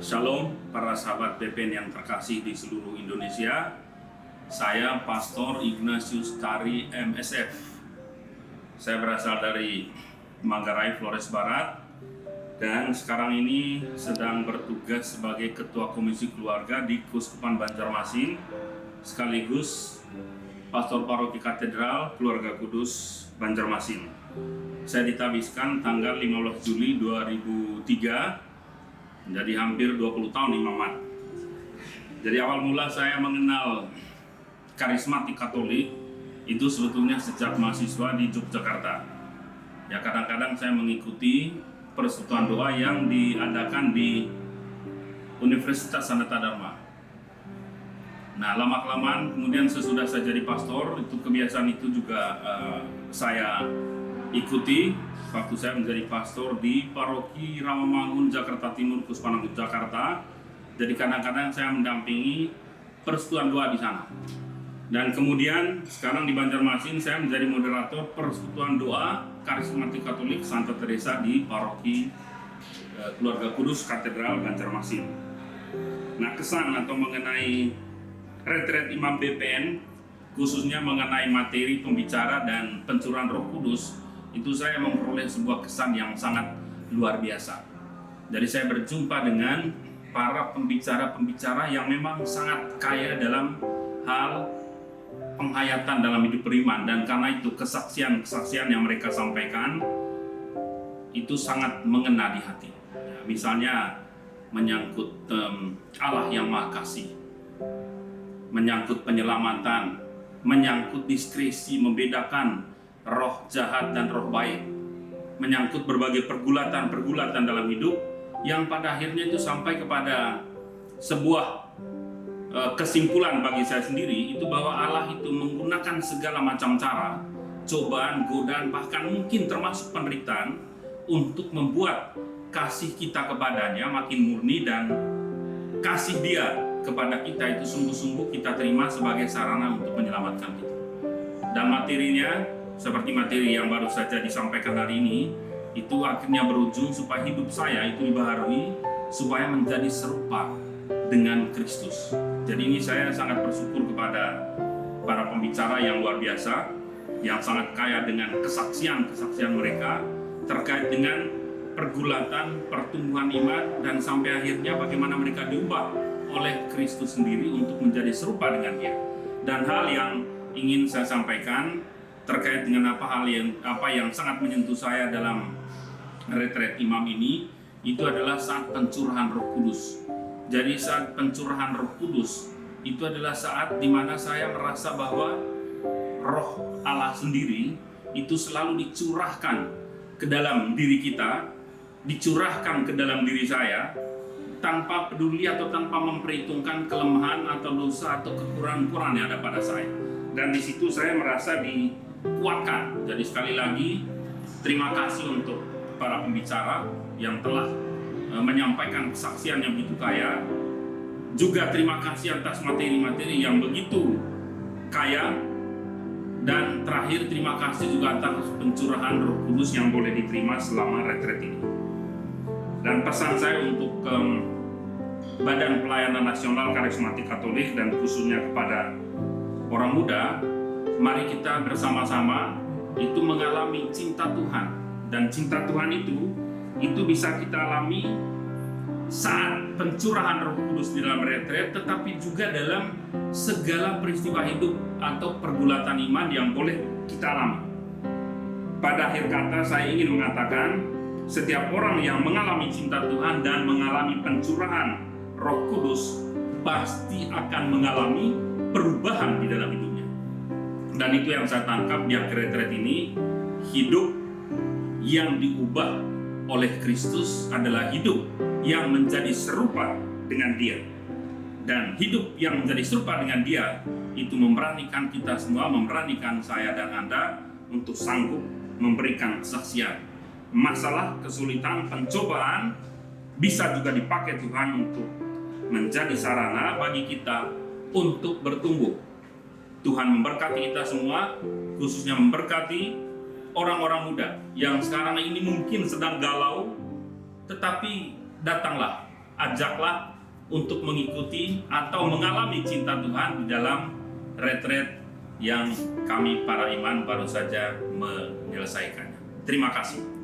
Shalom para sahabat BPN yang terkasih di seluruh Indonesia. Saya Pastor Ignatius Tari MSF. Saya berasal dari Manggarai, Flores Barat, dan sekarang ini sedang bertugas sebagai Ketua Komisi Keluarga di Keuskupan Banjarmasin, sekaligus Pastor Paroki Katedral Keluarga Kudus Banjarmasin. Saya ditabiskan tanggal 15 Juli 2003. Jadi hampir 20 tahun imamat. Jadi awal mula saya mengenal karismatik Katolik itu sebetulnya sejak mahasiswa di Yogyakarta. Ya, kadang-kadang saya mengikuti persekutuan doa yang diadakan di Universitas Sanata Dharma. Nah, lama-kelamaan kemudian sesudah saya jadi pastor, itu kebiasaan itu juga saya ikuti waktu saya menjadi pastor di Paroki Rawamangun, Jakarta Timur, Keuskupan Jakarta. Jadi kadang-kadang saya mendampingi persekutuan doa di sana. Dan kemudian sekarang di Banjarmasin saya menjadi moderator persekutuan doa karismatik Katolik Santa Teresa di Paroki Keluarga Kudus Katedral Banjarmasin. Nah, kesan atau mengenai retret Imam BPN, khususnya mengenai materi pembicara dan pencurahan Roh Kudus, itu saya memperoleh sebuah kesan yang sangat luar biasa. Jadi saya berjumpa dengan para pembicara-pembicara yang memang sangat kaya dalam hal penghayatan dalam hidup beriman, dan karena itu kesaksian-kesaksian yang mereka sampaikan itu sangat mengena di hati. Ya, misalnya menyangkut Allah yang Maha Kasih, menyangkut penyelamatan, menyangkut diskresi membedakan roh jahat dan roh baik, menyangkut berbagai pergulatan dalam hidup yang pada akhirnya itu sampai kepada sebuah kesimpulan bagi saya sendiri, itu bahwa Allah itu menggunakan segala macam cara, cobaan, godaan, bahkan mungkin termasuk penderitaan untuk membuat kasih kita kepadanya makin murni, dan kasih Dia kepada kita itu sungguh-sungguh kita terima sebagai sarana untuk menyelamatkan kita. Dan materinya seperti materi yang baru saja disampaikan hari ini, itu akhirnya berujung supaya hidup saya itu dibaharui supaya menjadi serupa dengan Kristus. Jadi ini saya sangat bersyukur kepada para pembicara yang luar biasa, yang sangat kaya dengan kesaksian mereka terkait dengan pergulatan, pertumbuhan iman, dan sampai akhirnya bagaimana mereka diubah oleh Kristus sendiri untuk menjadi serupa dengan Dia. Dan hal yang ingin saya sampaikan terkait dengan apa yang sangat menyentuh saya dalam retret imam ini, itu adalah saat pencurahan Roh Kudus. Jadi saat pencurahan Roh Kudus itu adalah saat di mana saya merasa bahwa Roh Allah sendiri itu selalu dicurahkan ke dalam diri kita, dicurahkan ke dalam diri saya, tanpa peduli atau tanpa memperhitungkan kelemahan atau dosa atau kekurangan yang ada pada saya. Dan di situ saya merasa dikuatkan. Jadi sekali lagi terima kasih untuk para pembicara yang telah menyampaikan kesaksian yang begitu kaya. Juga terima kasih atas materi-materi yang begitu kaya. Dan terakhir terima kasih juga atas pencurahan Roh Kudus yang boleh diterima selama retret ini. Dan pesan saya untuk Badan Pelayanan Nasional Karismatik Katolik dan khususnya kepada orang muda, mari kita bersama-sama itu mengalami cinta Tuhan. Dan cinta Tuhan itu bisa kita alami saat pencurahan Roh Kudus di dalam retret, tetapi juga dalam segala peristiwa hidup atau pergulatan iman yang boleh kita alami. Pada akhir kata saya ingin mengatakan, setiap orang yang mengalami cinta Tuhan dan mengalami pencurahan Roh Kudus pasti akan mengalami perubahan di dalam hidupnya. Dan itu yang saya tangkap di akhir retret ini. Hidup yang diubah oleh Kristus adalah hidup yang menjadi serupa dengan Dia. Dan hidup yang menjadi serupa dengan Dia itu memberanikan kita semua, memberanikan saya dan Anda untuk sanggup memberikan kesaksian. Masalah, kesulitan, pencobaan bisa juga dipakai Tuhan untuk menjadi sarana bagi kita untuk bertumbuh. Tuhan memberkati kita semua, khususnya memberkati orang-orang muda yang sekarang ini mungkin sedang galau, tetapi datanglah ajaklah untuk mengikuti atau mengalami cinta Tuhan di dalam retret yang kami para iman baru saja menyelesaikannya. Terima kasih.